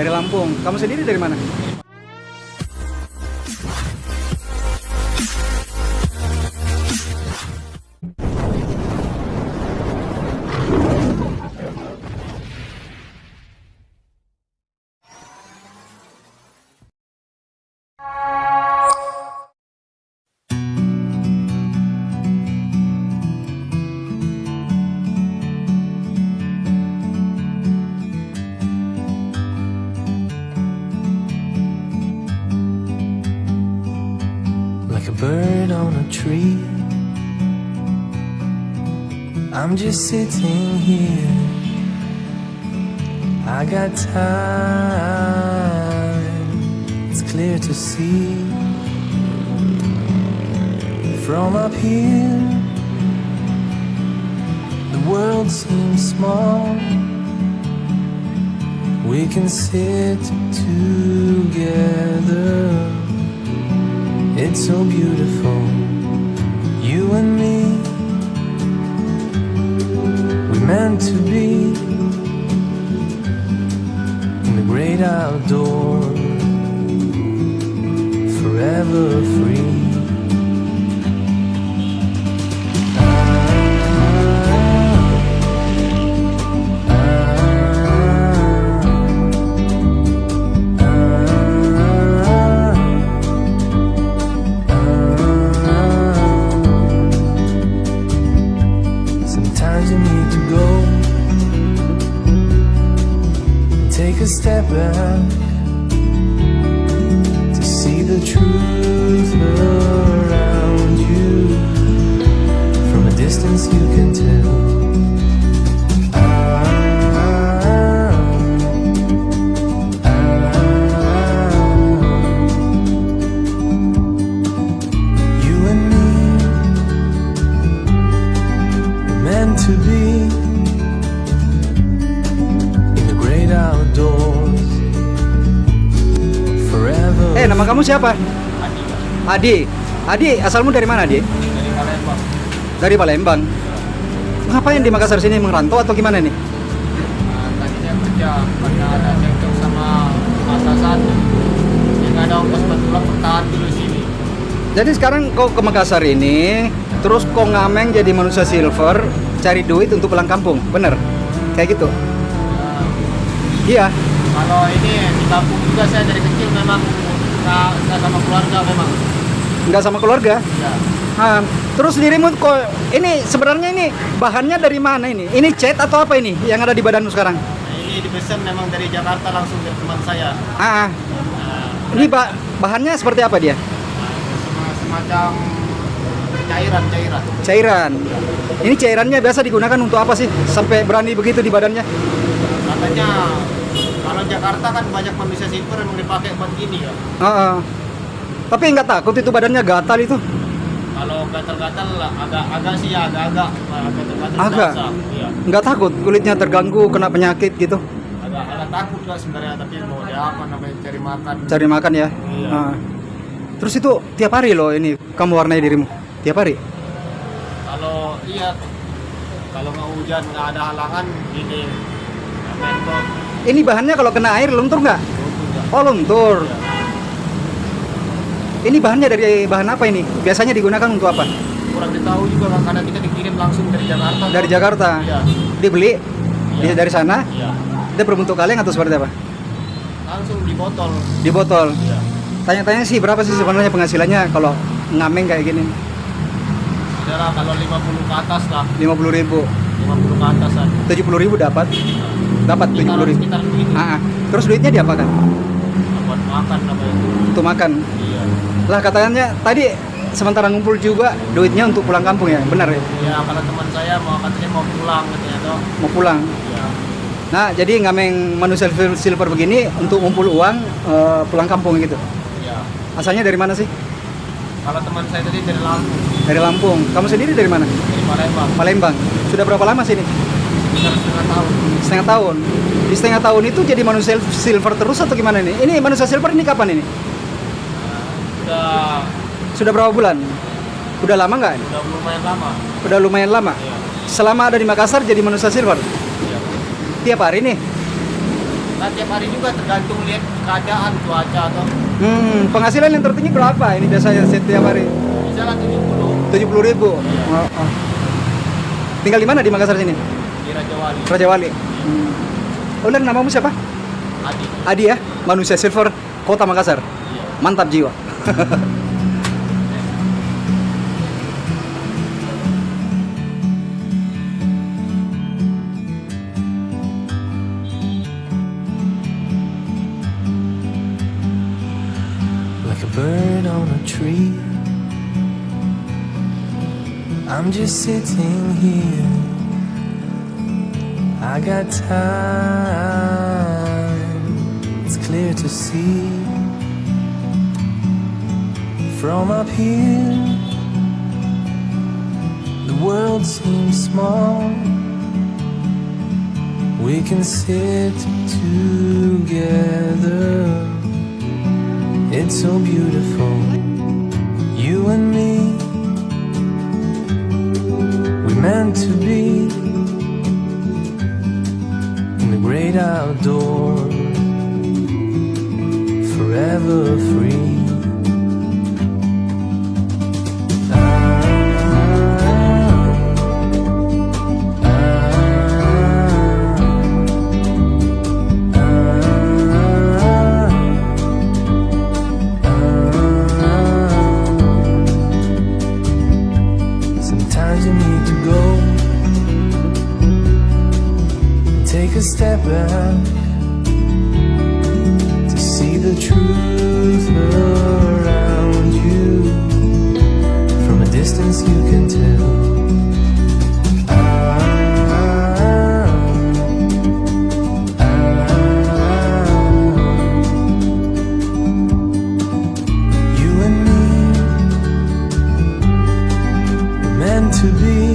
Dari Lampung. Kamu sendiri dari mana? Like a bird on a tree, I'm just sitting here. I got time, it's clear to see. From up here, the world seems small. We can sit together. It's so beautiful, you and me. We're meant to be in the great outdoors, forever free. Sometimes you need to go and take a step back to see the truth around you. From a distance you can tell. You and me, we're meant to be in the great outdoors, forever. Nama kamu siapa? Adi. Adi, asalmu dari mana, Adi? Dari Palembang. Dari Palembang. Ngapain di Makassar sini, merantau atau gimana nih? Tadinya kerja karena ada cekcok sama atasan. Yang nggak ada ongkos buat pulang, bertahan dulu di sini. Jadi sekarang kau ke Makassar ini, terus kau ngameng jadi manusia silver, cari duit untuk pulang kampung, bener? Kayak gitu? Iya. Kalau ini di kampung juga saya dari kecil memang nggak sama keluarga memang. Nggak sama keluarga? Ya. Ah, terus dirimu kok ini sebenarnya ini bahannya dari mana ini? Ini cat atau apa ini yang ada di badanmu sekarang? Nah, ini dipesan memang dari Jakarta langsung dari teman saya. Ah, Nah, ini bahannya seperti apa dia? semacam cairan. Cairan. Ini cairannya biasa digunakan untuk apa sih? Sampai berani begitu di badannya? Katanya kalau Jakarta kan banyak manusia silver emang dipakai buat gini ya. Ah, tapi nggak takut itu badannya gatal itu? Kalau gatal-gatal agak sih ya, agak gatal-gatal Agak? biasa. Iya. Nggak takut kulitnya terganggu, kena penyakit gitu? Agak takut lah sebenarnya, tapi mau dia apa namanya cari makan. Cari makan ya? Iya. Ah. Terus itu tiap hari loh ini kamu warnai dirimu? Tiap hari? Kalau iya, kalau nggak hujan nggak ada halangan gini, mentok. Ini bahannya kalau kena air luntur nggak? Juga. Oh luntur. Iya. Ini bahannya dari bahan apa ini? Biasanya digunakan untuk apa? Kurang ditahu juga kan, karena kita dikirim langsung dari Jakarta. Dari Jakarta? Iya. Dibeli? Iya. Dari sana? Iya. Dia berbentuk kaleng atau seperti apa? Langsung di botol. Di botol? Iya. Tanya-tanya sih berapa sih sebenarnya penghasilannya kalau ngameng kayak gini? Udah lah, kalau 50 ke atas lah. 50.000, 50 ke atasan. 70.000 dapat? Dapat 70.000. Sekitar begitu. Terus duitnya diapakan? Buat makan apa itu. Untuk makan? Iya. Lah katanya tadi sementara ngumpul juga duitnya untuk pulang kampung ya? Benar ya? Ya kalau teman saya katanya mau pulang katanya toh. Mau pulang? Iya. Nah jadi ngameng manusia silver begini untuk ngumpul uang pulang kampung gitu? Iya. Asalnya dari mana sih? Kalau teman saya tadi dari Lampung. Dari Lampung. Kamu sendiri dari mana? Dari Palembang. Palembang. Sudah berapa lama sini? Sekitar setengah tahun. Setengah tahun. Di setengah tahun itu jadi manusia silver terus atau gimana nih? Ini manusia silver ini kapan ini? Udah Sudah berapa bulan? Udah lama nggak? lumayan lama. Udah lumayan lama. Iya. Selama ada di Makassar jadi manusia silver. Iya. Tiap hari nih. Kan tiap hari juga tergantung lihat keadaan cuaca atau Penghasilan yang tertinggi berapa ini biasanya setiap hari? misalnya 70 70.000. Oh, oh. Tinggal di mana di Makassar sini? di Raja Wali. Raja Wali. Ulan, namamu siapa? Adi. Adi ya, manusia silver Kota Makassar. Iya. Mantap jiwa. Like a bird on a tree, I'm just sitting here. I got time, it's clear to see. From up here, the world seems small. We can sit together. It's so beautiful, you and me. We meant to be in the great outdoors, forever free. Sometimes you need to go and take a step back to see the truth around you. From a distance you can tell. You and me were meant to be